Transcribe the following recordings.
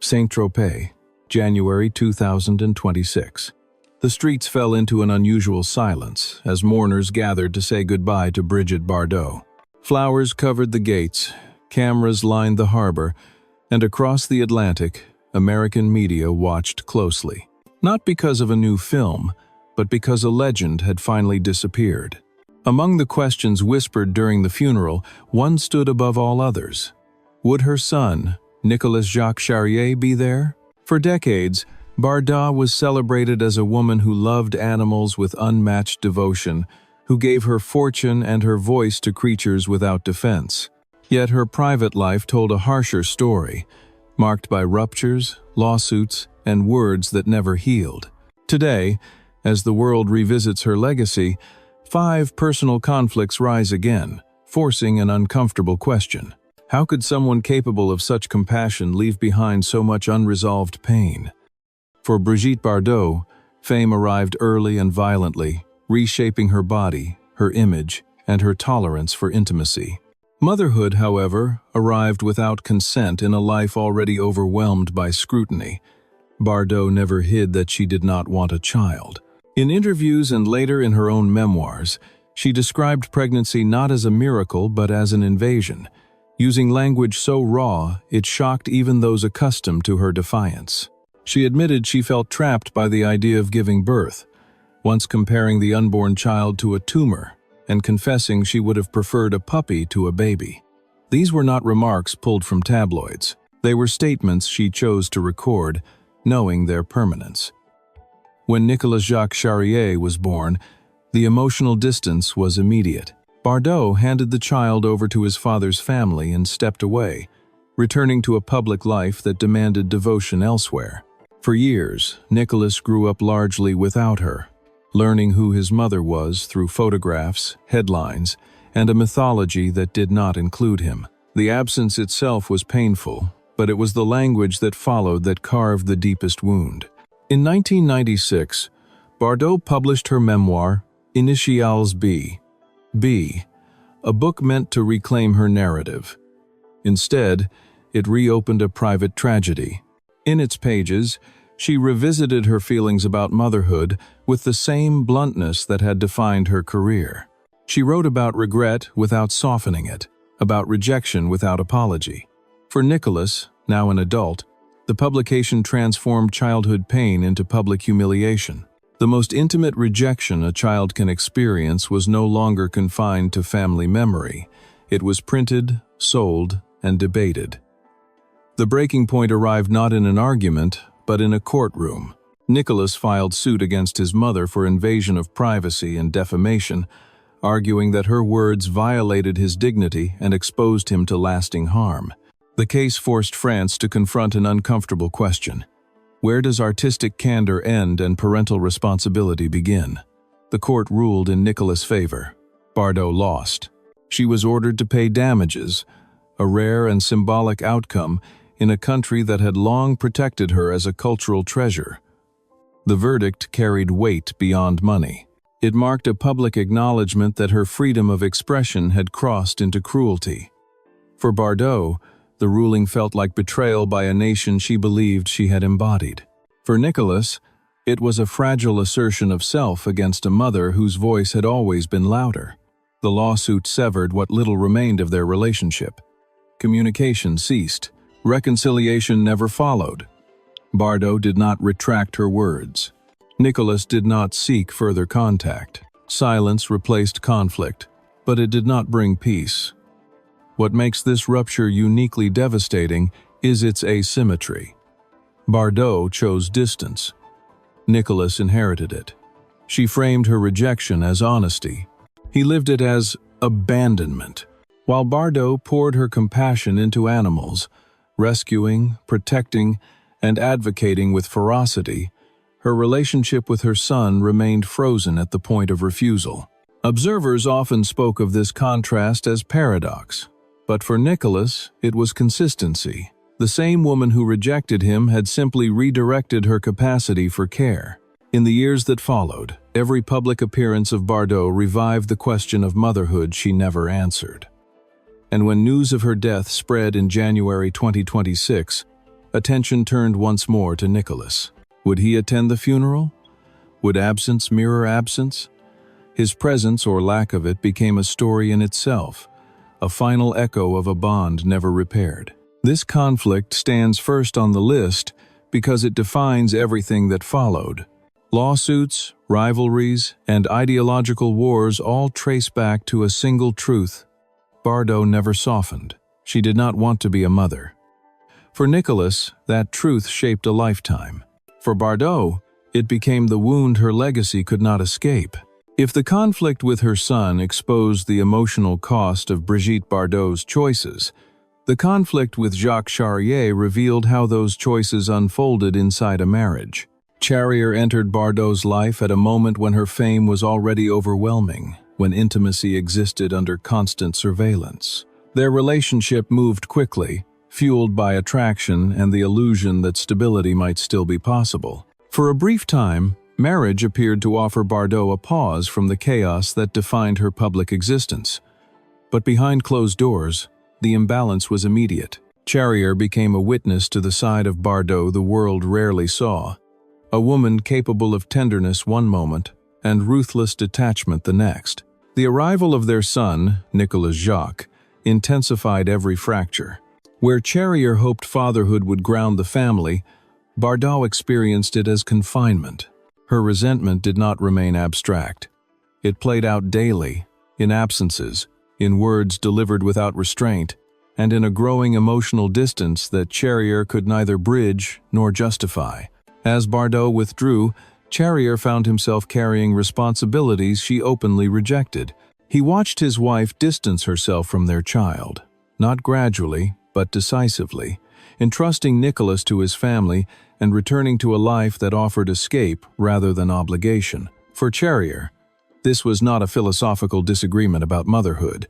Saint-Tropez, January 2026. The streets fell into an unusual silence as mourners gathered to say goodbye to Brigitte Bardot. Flowers covered the gates, cameras lined the harbor, and across the Atlantic, American media watched closely. Not because of a new film, but because a legend had finally disappeared. Among the questions whispered during the funeral, one stood above all others. Would her son, Nicolas Jacques Charrier, be there? For decades, Bardot was celebrated as a woman who loved animals with unmatched devotion, who gave her fortune and her voice to creatures without defense. Yet her private life told a harsher story, marked by ruptures, lawsuits, and words that never healed. Today, as the world revisits her legacy, 5 personal conflicts rise again, forcing an uncomfortable question. How could someone capable of such compassion leave behind so much unresolved pain? For Brigitte Bardot, fame arrived early and violently, reshaping her body, her image, and her tolerance for intimacy. Motherhood, however, arrived without consent in a life already overwhelmed by scrutiny. Bardot never hid that she did not want a child. In interviews and later in her own memoirs, she described pregnancy not as a miracle but as an invasion, using language so raw it shocked even those accustomed to her defiance. She admitted she felt trapped by the idea of giving birth, once comparing the unborn child to a tumor and confessing she would have preferred a puppy to a baby. These were not remarks pulled from tabloids. They were statements she chose to record, knowing their permanence. When Nicolas Jacques Charrier was born, the emotional distance was immediate. Bardot handed the child over to his father's family and stepped away, returning to a public life that demanded devotion elsewhere. For years, Nicolas grew up largely without her, learning who his mother was through photographs, headlines, and a mythology that did not include him. The absence itself was painful, but it was the language that followed that carved the deepest wound. In 1996, Bardot published her memoir, Initials B, a book meant to reclaim her narrative. Instead, it reopened a private tragedy. In its pages, she revisited her feelings about motherhood with the same bluntness that had defined her career. She wrote about regret without softening it, about rejection without apology. For Nicolas, now an adult, the publication transformed childhood pain into public humiliation. The most intimate rejection a child can experience was no longer confined to family memory. It was printed, sold, and debated. The breaking point arrived not in an argument, but in a courtroom. Nicolas filed suit against his mother for invasion of privacy and defamation, arguing that her words violated his dignity and exposed him to lasting harm. The case forced France to confront an uncomfortable question. Where does artistic candor end and parental responsibility begin? The court ruled in Nicolas' favor. Bardot lost. She was ordered to pay damages, a rare and symbolic outcome in a country that had long protected her as a cultural treasure. The verdict carried weight beyond money. It marked a public acknowledgement that her freedom of expression had crossed into cruelty. For Bardot, the ruling felt like betrayal by a nation she believed she had embodied. For Nicolas, it was a fragile assertion of self against a mother whose voice had always been louder. The lawsuit severed what little remained of their relationship. Communication ceased. Reconciliation never followed. Bardot did not retract her words. Nicolas did not seek further contact. Silence replaced conflict, but it did not bring peace. What makes this rupture uniquely devastating is its asymmetry. Bardot chose distance. Nicolas inherited it. She framed her rejection as honesty. He lived it as abandonment. While Bardot poured her compassion into animals, rescuing, protecting, and advocating with ferocity, her relationship with her son remained frozen at the point of refusal. Observers often spoke of this contrast as paradox. But for Nicolas, it was consistency. The same woman who rejected him had simply redirected her capacity for care. In the years that followed, every public appearance of Bardot revived the question of motherhood she never answered. And when news of her death spread in January 2026, attention turned once more to Nicholas. Would he attend the funeral? Would absence mirror absence? His presence or lack of it became a story in itself, a final echo of a bond never repaired. This conflict stands first on the list because it defines everything that followed. Lawsuits, rivalries, and ideological wars all trace back to a single truth. Bardot never softened. She did not want to be a mother. For Nicholas, that truth shaped a lifetime. For Bardot, it became the wound her legacy could not escape. If the conflict with her son exposed the emotional cost of Brigitte Bardot's choices, the conflict with Jacques Charrier revealed how those choices unfolded inside a marriage. Charrier entered Bardot's life at a moment when her fame was already overwhelming, when intimacy existed under constant surveillance. Their relationship moved quickly, fueled by attraction and the illusion that stability might still be possible. For a brief time, marriage appeared to offer Bardot a pause from the chaos that defined her public existence. But behind closed doors, the imbalance was immediate. Charrier became a witness to the side of Bardot the world rarely saw. A woman capable of tenderness one moment and ruthless detachment the next. The arrival of their son, Nicolas Jacques, intensified every fracture. Where Charrier hoped fatherhood would ground the family, Bardot experienced it as confinement. Her resentment did not remain abstract. It played out daily, in absences, in words delivered without restraint, and in a growing emotional distance that Charrier could neither bridge nor justify. As Bardot withdrew, Charrier found himself carrying responsibilities she openly rejected. He watched his wife distance herself from their child, not gradually, but decisively, entrusting Nicholas to his family and returning to a life that offered escape rather than obligation. For Charrier, this was not a philosophical disagreement about motherhood.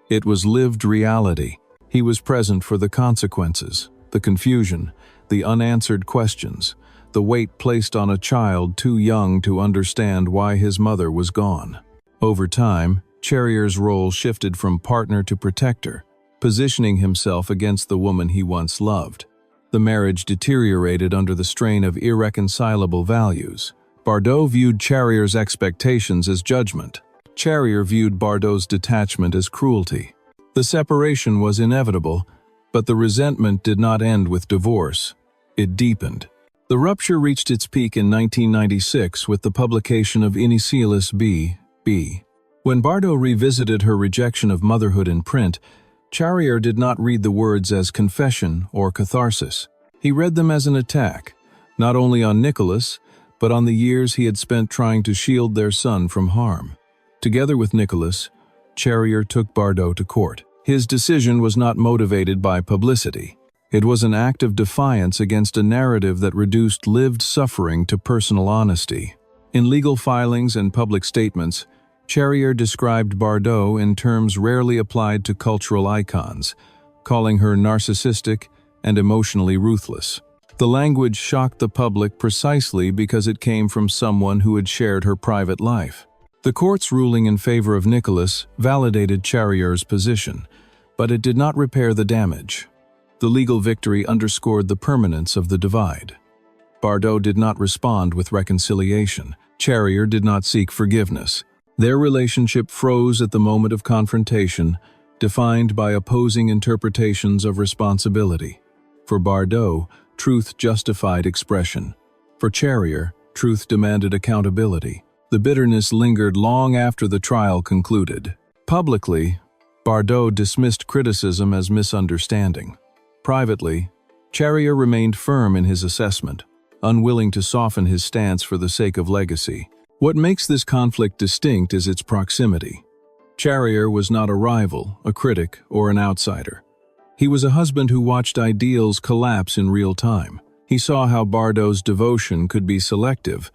It was lived reality. He was present for the consequences, the confusion, the unanswered questions, the weight placed on a child too young to understand why his mother was gone. Over time, Charrier's role shifted from partner to protector, positioning himself against the woman he once loved. The marriage deteriorated under the strain of irreconcilable values. Bardot viewed Charrier's expectations as judgment. Charrier viewed Bardot's detachment as cruelty. The separation was inevitable, but the resentment did not end with divorce. It deepened. The rupture reached its peak in 1996 with the publication of Initialis B. When Bardot revisited her rejection of motherhood in print, Charrier did not read the words as confession or catharsis. He read them as an attack, not only on Nicholas, but on the years he had spent trying to shield their son from harm. Together with Nicholas, Charrier took Bardot to court. His decision was not motivated by publicity. It was an act of defiance against a narrative that reduced lived suffering to personal honesty. In legal filings and public statements, Charrier described Bardot in terms rarely applied to cultural icons, calling her narcissistic and emotionally ruthless. The language shocked the public precisely because it came from someone who had shared her private life. The court's ruling in favor of Nicholas validated Charrier's position, but it did not repair the damage. The legal victory underscored the permanence of the divide. Bardot did not respond with reconciliation. Charrier did not seek forgiveness. Their relationship froze at the moment of confrontation, defined by opposing interpretations of responsibility. For Bardot, truth justified expression. For Charrier, truth demanded accountability. The bitterness lingered long after the trial concluded. Publicly, Bardot dismissed criticism as misunderstanding. Privately, Charrier remained firm in his assessment, unwilling to soften his stance for the sake of legacy. What makes this conflict distinct is its proximity. Charrier was not a rival, a critic, or an outsider. He was a husband who watched ideals collapse in real time. He saw how Bardot's devotion could be selective,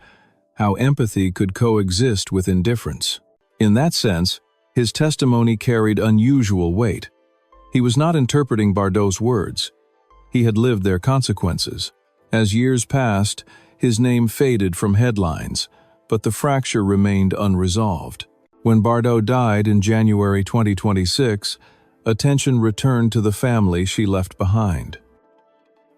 how empathy could coexist with indifference. In that sense, his testimony carried unusual weight. He was not interpreting Bardot's words. He had lived their consequences. As years passed, his name faded from headlines, but the fracture remained unresolved. When Bardot died in January 2026, attention returned to the family she left behind.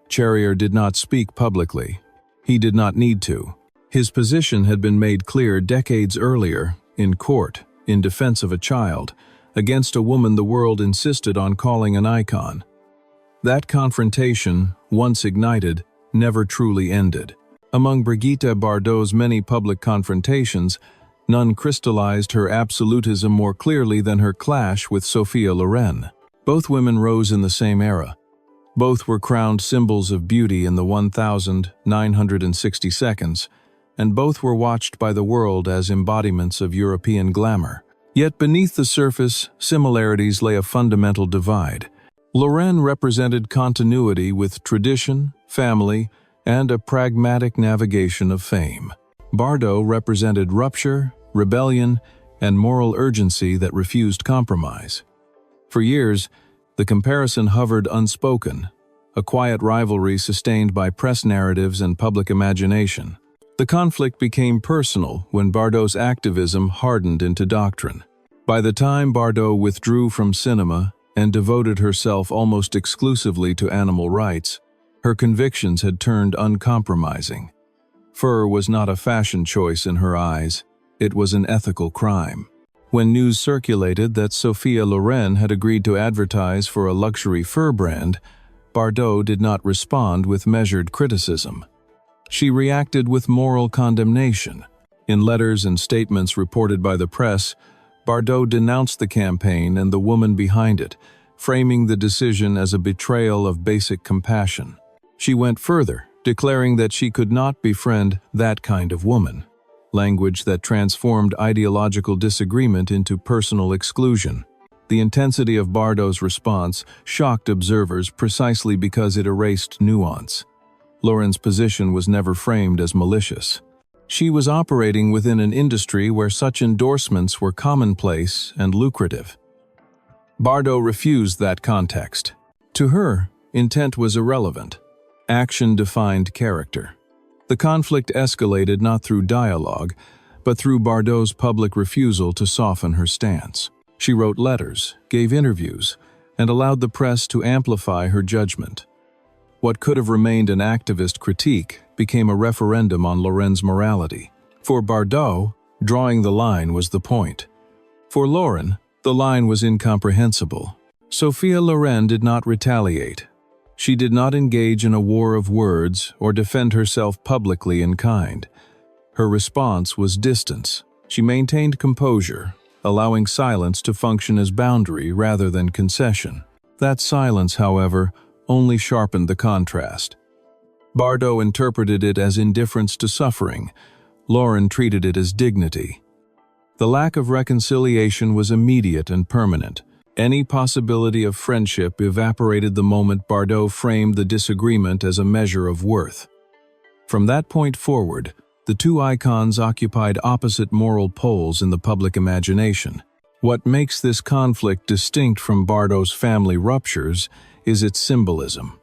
Charrier did not speak publicly. He did not need to. His position had been made clear decades earlier, in court, in defense of a child, against a woman the world insisted on calling an icon. That confrontation, once ignited, never truly ended. Among Brigitte Bardot's many public confrontations, none crystallized her absolutism more clearly than her clash with Sophia Loren. Both women rose in the same era. Both were crowned symbols of beauty in the 1,960 seconds, and both were watched by the world as embodiments of European glamour. Yet beneath the surface, similarities lay a fundamental divide. Loren represented continuity with tradition, family, and a pragmatic navigation of fame. Bardot represented rupture, rebellion, and moral urgency that refused compromise. For years, the comparison hovered unspoken, a quiet rivalry sustained by press narratives and public imagination. The conflict became personal when Bardot's activism hardened into doctrine. By the time Bardot withdrew from cinema and devoted herself almost exclusively to animal rights, her convictions had turned uncompromising. Fur was not a fashion choice in her eyes, it was an ethical crime. When news circulated that Sophia Loren had agreed to advertise for a luxury fur brand, Bardot did not respond with measured criticism. She reacted with moral condemnation. In letters and statements reported by the press, Bardot denounced the campaign and the woman behind it, framing the decision as a betrayal of basic compassion. She went further, declaring that she could not befriend that kind of woman, language that transformed ideological disagreement into personal exclusion. The intensity of Bardot's response shocked observers precisely because it erased nuance. Loren's position was never framed as malicious. She was operating within an industry where such endorsements were commonplace and lucrative. Bardot refused that context. To her, intent was irrelevant. Action defined character. The conflict escalated not through dialogue, but through Bardot's public refusal to soften her stance. She wrote letters, gave interviews, and allowed the press to amplify her judgment. What could have remained an activist critique became a referendum on Loren's morality. For Bardot, drawing the line was the point. For Loren, the line was incomprehensible. Sophia Loren did not retaliate. She did not engage in a war of words or defend herself publicly in kind. Her response was distance. She maintained composure, allowing silence to function as boundary rather than concession. That silence, however, only sharpened the contrast. Bardot interpreted it as indifference to suffering. Loren treated it as dignity. The lack of reconciliation was immediate and permanent. Any possibility of friendship evaporated the moment Bardot framed the disagreement as a measure of worth. From that point forward, the two icons occupied opposite moral poles in the public imagination. What makes this conflict distinct from Bardot's family ruptures is its symbolism.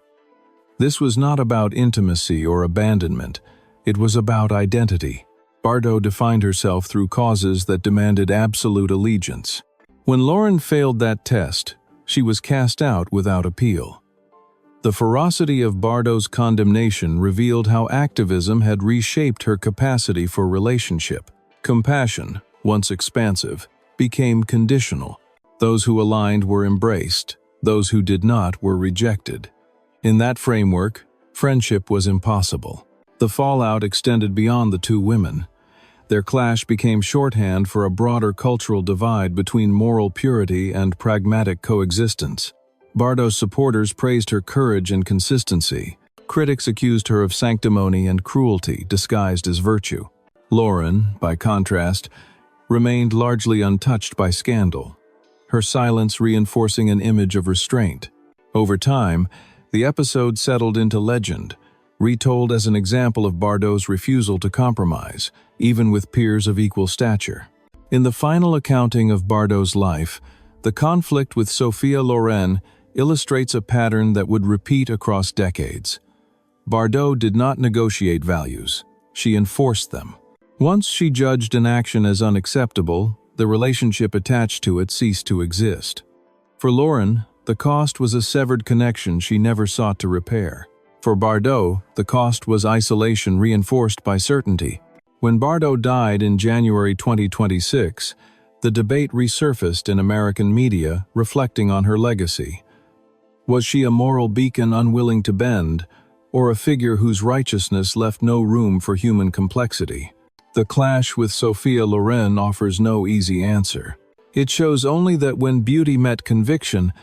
This was not about intimacy or abandonment, it was about identity. Bardot defined herself through causes that demanded absolute allegiance. When Loren failed that test, she was cast out without appeal. The ferocity of Bardot's condemnation revealed how activism had reshaped her capacity for relationship. Compassion, once expansive, became conditional. Those who aligned were embraced, those who did not were rejected. In that framework, friendship was impossible. The fallout extended beyond the two women. Their clash became shorthand for a broader cultural divide between moral purity and pragmatic coexistence. Bardot's supporters praised her courage and consistency. Critics accused her of sanctimony and cruelty disguised as virtue. Loren, by contrast, remained largely untouched by scandal, her silence reinforcing an image of restraint. Over time, the episode settled into legend, retold as an example of Bardot's refusal to compromise, even with peers of equal stature. In the final accounting of Bardot's life, the conflict with Sophia Loren illustrates a pattern that would repeat across decades. Bardot did not negotiate values, she enforced them. Once she judged an action as unacceptable, the relationship attached to it ceased to exist. For Loren, the cost was a severed connection she never sought to repair. For Bardot, the cost was isolation reinforced by certainty. When Bardot died in January 2026, the debate resurfaced in American media, reflecting on her legacy. Was she a moral beacon unwilling to bend, or a figure whose righteousness left no room for human complexity? The clash with Sophia Loren offers no easy answer. It shows only that when beauty met conviction,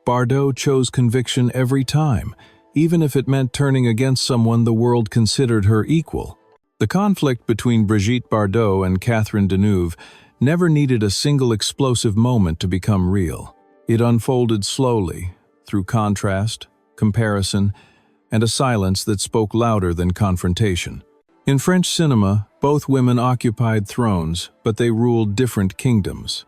Bardot chose conviction every time, even if it meant turning against someone the world considered her equal. The conflict between Brigitte Bardot and Catherine Deneuve never needed a single explosive moment to become real. It unfolded slowly, through contrast, comparison, and a silence that spoke louder than confrontation. In French cinema, both women occupied thrones, but they ruled different kingdoms.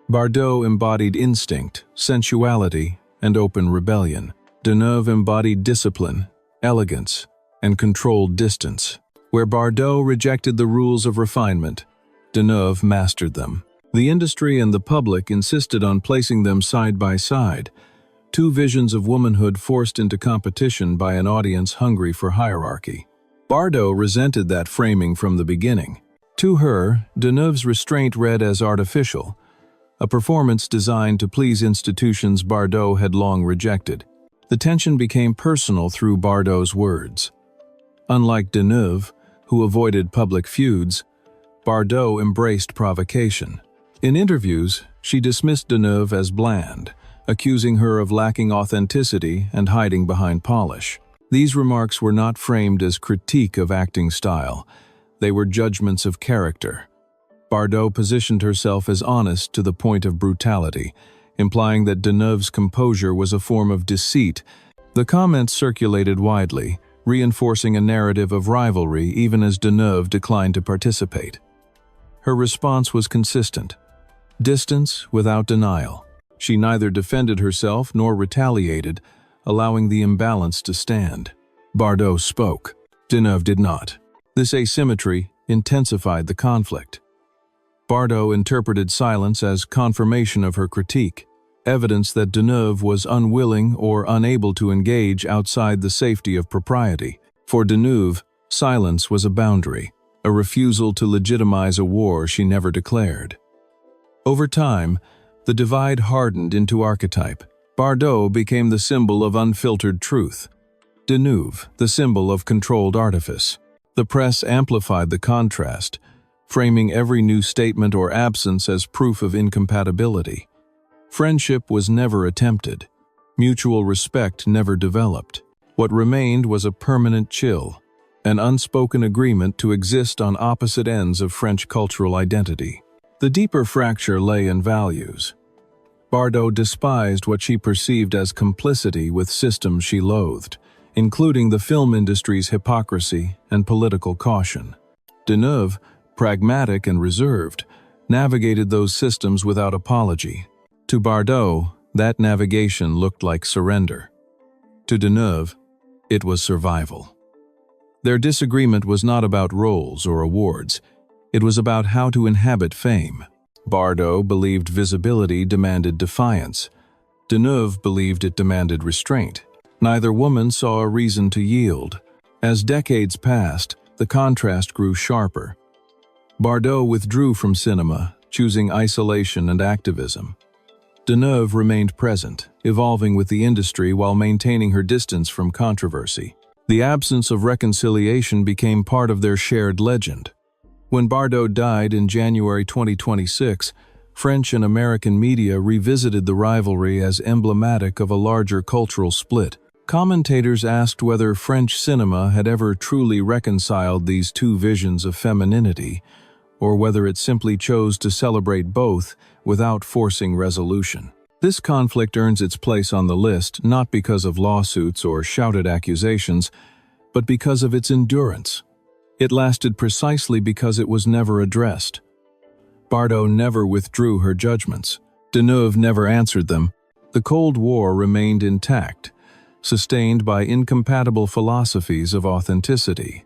Bardot embodied instinct, sensuality, and open rebellion. Deneuve embodied discipline, elegance, and controlled distance. Where Bardot rejected the rules of refinement, Deneuve mastered them. The industry and the public insisted on placing them side by side, two visions of womanhood forced into competition by an audience hungry for hierarchy. Bardot resented that framing from the beginning. To her, Deneuve's restraint read as artificial, a performance designed to please institutions Bardot had long rejected. The tension became personal through Bardot's words. Unlike Deneuve, who avoided public feuds, Bardot embraced provocation. In interviews, she dismissed Deneuve as bland, accusing her of lacking authenticity and hiding behind polish. These remarks were not framed as critique of acting style. They were judgments of character. Bardot positioned herself as honest to the point of brutality, implying that Deneuve's composure was a form of deceit. The comments circulated widely, reinforcing a narrative of rivalry even as Deneuve declined to participate. Her response was consistent. Distance without denial. She neither defended herself nor retaliated, allowing the imbalance to stand. Bardot spoke. Deneuve did not. This asymmetry intensified the conflict. Bardot interpreted silence as confirmation of her critique, evidence that Deneuve was unwilling or unable to engage outside the safety of propriety. For Deneuve, silence was a boundary, a refusal to legitimize a war she never declared. Over time, the divide hardened into archetype. Bardot became the symbol of unfiltered truth. Deneuve, the symbol of controlled artifice. The press amplified the contrast, framing every new statement or absence as proof of incompatibility. Friendship was never attempted. Mutual respect never developed. What remained was a permanent chill, an unspoken agreement to exist on opposite ends of French cultural identity. The deeper fracture lay in values. Bardot despised what she perceived as complicity with systems she loathed, including the film industry's hypocrisy and political caution. Deneuve, pragmatic and reserved, navigated those systems without apology. To Bardot, that navigation looked like surrender. To Deneuve, it was survival. Their disagreement was not about roles or awards. It was about how to inhabit fame. Bardot believed visibility demanded defiance. Deneuve believed it demanded restraint. Neither woman saw a reason to yield. As decades passed, the contrast grew sharper. Bardot withdrew from cinema, choosing isolation and activism. Deneuve remained present, evolving with the industry while maintaining her distance from controversy. The absence of reconciliation became part of their shared legend. When Bardot died in January 2026, French and American media revisited the rivalry as emblematic of a larger cultural split. Commentators asked whether French cinema had ever truly reconciled these two visions of femininity, or whether it simply chose to celebrate both without forcing resolution. This conflict earns its place on the list not because of lawsuits or shouted accusations, but because of its endurance. It lasted precisely because it was never addressed. Bardot never withdrew her judgments. Deneuve never answered them. The Cold War remained intact, sustained by incompatible philosophies of authenticity.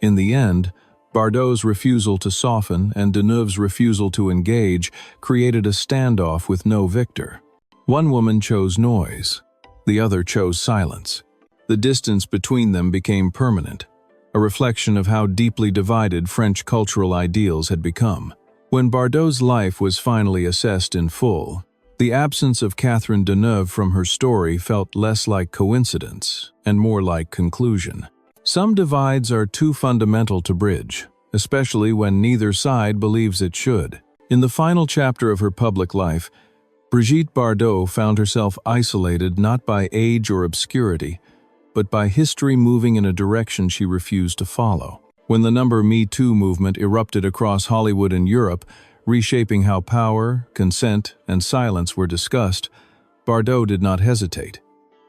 In the end, Bardot's refusal to soften and Deneuve's refusal to engage created a standoff with no victor. One woman chose noise, the other chose silence. The distance between them became permanent, a reflection of how deeply divided French cultural ideals had become. When Bardot's life was finally assessed in full, the absence of Catherine Deneuve from her story felt less like coincidence and more like conclusion. Some divides are too fundamental to bridge, especially when neither side believes it should. In the final chapter of her public life, Brigitte Bardot found herself isolated not by age or obscurity, but by history moving in a direction she refused to follow. When the Me Too movement erupted across Hollywood and Europe, reshaping how power, consent, and silence were discussed, Bardot did not hesitate.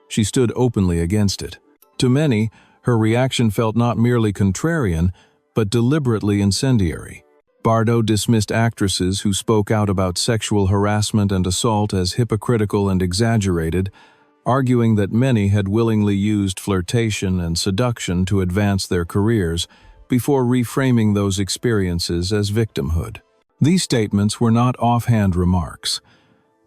She stood openly against it. To many, her reaction felt not merely contrarian, but deliberately incendiary. Bardot dismissed actresses who spoke out about sexual harassment and assault as hypocritical and exaggerated, arguing that many had willingly used flirtation and seduction to advance their careers before reframing those experiences as victimhood. These statements were not offhand remarks.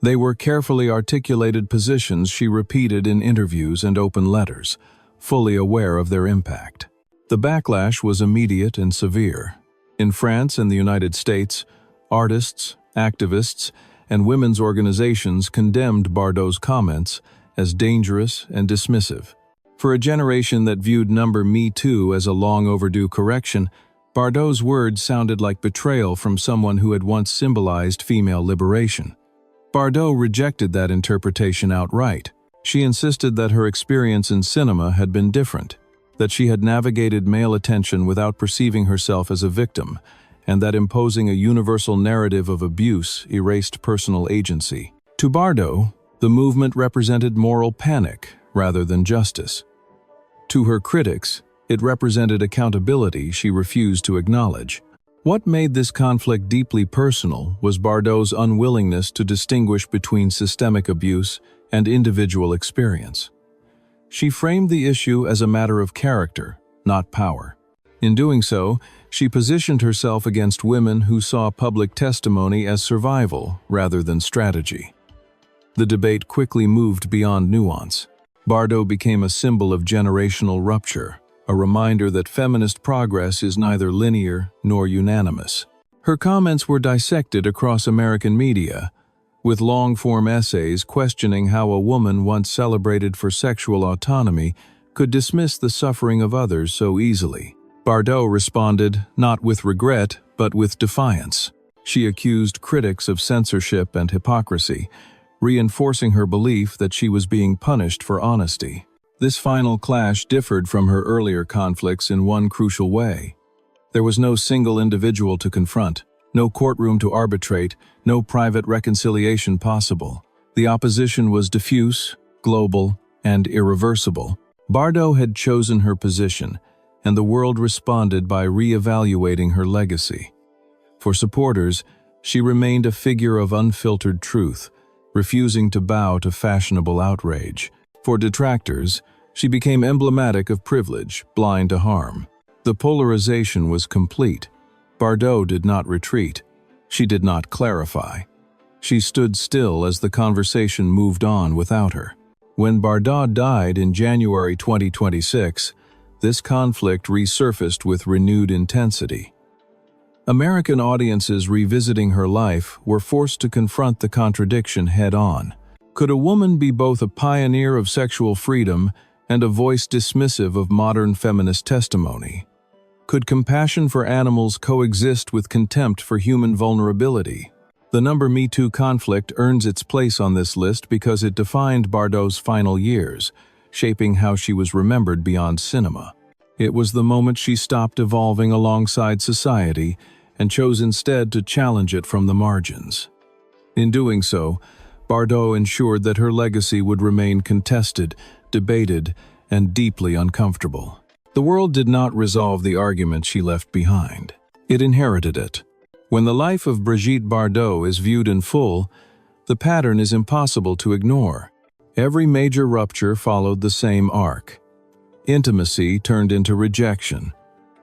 They were carefully articulated positions she repeated in interviews and open letters, fully aware of their impact. The backlash was immediate and severe. In France and the United States, artists, activists, and women's organizations condemned Bardot's comments as dangerous and dismissive. For a generation that viewed Me Too as a long overdue correction, Bardot's words sounded like betrayal from someone who had once symbolized female liberation. Bardot rejected that interpretation outright. She insisted that her experience in cinema had been different, that she had navigated male attention without perceiving herself as a victim, and that imposing a universal narrative of abuse erased personal agency. To Bardot, the movement represented moral panic rather than justice. To her critics, it represented accountability she refused to acknowledge. What made this conflict deeply personal was Bardot's unwillingness to distinguish between systemic abuse and individual experience. She framed the issue as a matter of character, not power. In doing so, she positioned herself against women who saw public testimony as survival rather than strategy. The debate quickly moved beyond nuance. Bardot became a symbol of generational rupture, a reminder that feminist progress is neither linear nor unanimous. Her comments were dissected across American media, with long-form essays questioning how a woman once celebrated for sexual autonomy could dismiss the suffering of others so easily. Bardot responded not with regret, but with defiance. She accused critics of censorship and hypocrisy, reinforcing her belief that she was being punished for honesty. This final clash differed from her earlier conflicts in one crucial way. There was no single individual to confront, no courtroom to arbitrate, no private reconciliation possible. The opposition was diffuse, global, and irreversible. Bardot had chosen her position, and the world responded by re-evaluating her legacy. For supporters, she remained a figure of unfiltered truth, refusing to bow to fashionable outrage. For detractors, she became emblematic of privilege, blind to harm. The polarization was complete. Bardot did not retreat. She did not clarify. She stood still as the conversation moved on without her. When Bardot died in January 2026, this conflict resurfaced with renewed intensity. American audiences revisiting her life were forced to confront the contradiction head-on. Could a woman be both a pioneer of sexual freedom and a voice dismissive of modern feminist testimony? Could compassion for animals coexist with contempt for human vulnerability? The Me Too conflict earns its place on this list because it defined Bardot's final years, shaping how she was remembered beyond cinema. It was the moment she stopped evolving alongside society and chose instead to challenge it from the margins. In doing so, Bardot ensured that her legacy would remain contested, debated, and deeply uncomfortable. The world did not resolve the argument she left behind. It inherited it. When the life of Brigitte Bardot is viewed in full, the pattern is impossible to ignore. Every major rupture followed the same arc. Intimacy turned into rejection,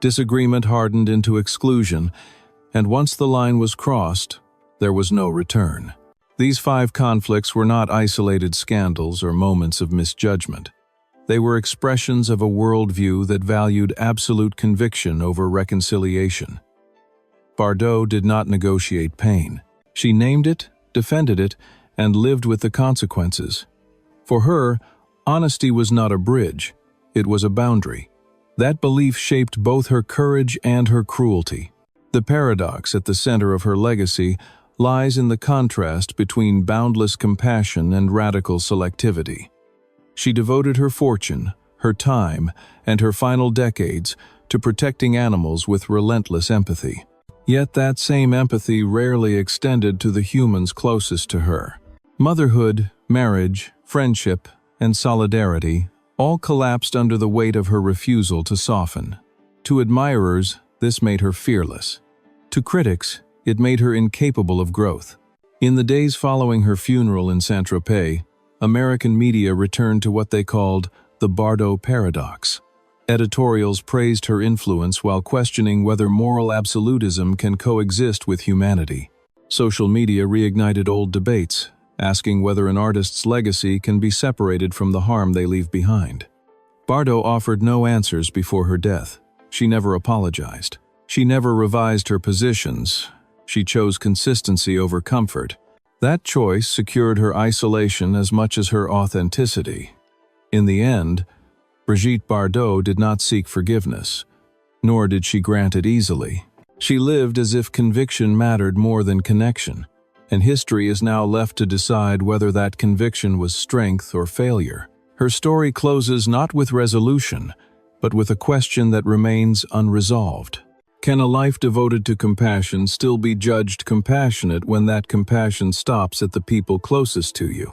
disagreement hardened into exclusion, and once the line was crossed, there was no return. These 5 conflicts were not isolated scandals or moments of misjudgment. They were expressions of a worldview that valued absolute conviction over reconciliation. Bardot did not negotiate pain. She named it, defended it, and lived with the consequences. For her, honesty was not a bridge, it was a boundary. That belief shaped both her courage and her cruelty. The paradox at the center of her legacy lies in the contrast between boundless compassion and radical selectivity. She devoted her fortune, her time, and her final decades to protecting animals with relentless empathy. Yet that same empathy rarely extended to the humans closest to her. Motherhood, marriage, friendship, and solidarity all collapsed under the weight of her refusal to soften. To admirers, this made her fearless. To critics, it made her incapable of growth. In the days following her funeral in Saint-Tropez, American media returned to what they called the Bardot paradox. Editorials praised her influence while questioning whether moral absolutism can coexist with humanity. Social media reignited old debates, asking whether an artist's legacy can be separated from the harm they leave behind. Bardot offered no answers before her death. She never apologized. She never revised her positions. She chose consistency over comfort. That choice secured her isolation as much as her authenticity. In the end, Brigitte Bardot did not seek forgiveness, nor did she grant it easily. She lived as if conviction mattered more than connection, and history is now left to decide whether that conviction was strength or failure. Her story closes not with resolution, but with a question that remains unresolved. Can a life devoted to compassion still be judged compassionate when that compassion stops at the people closest to you?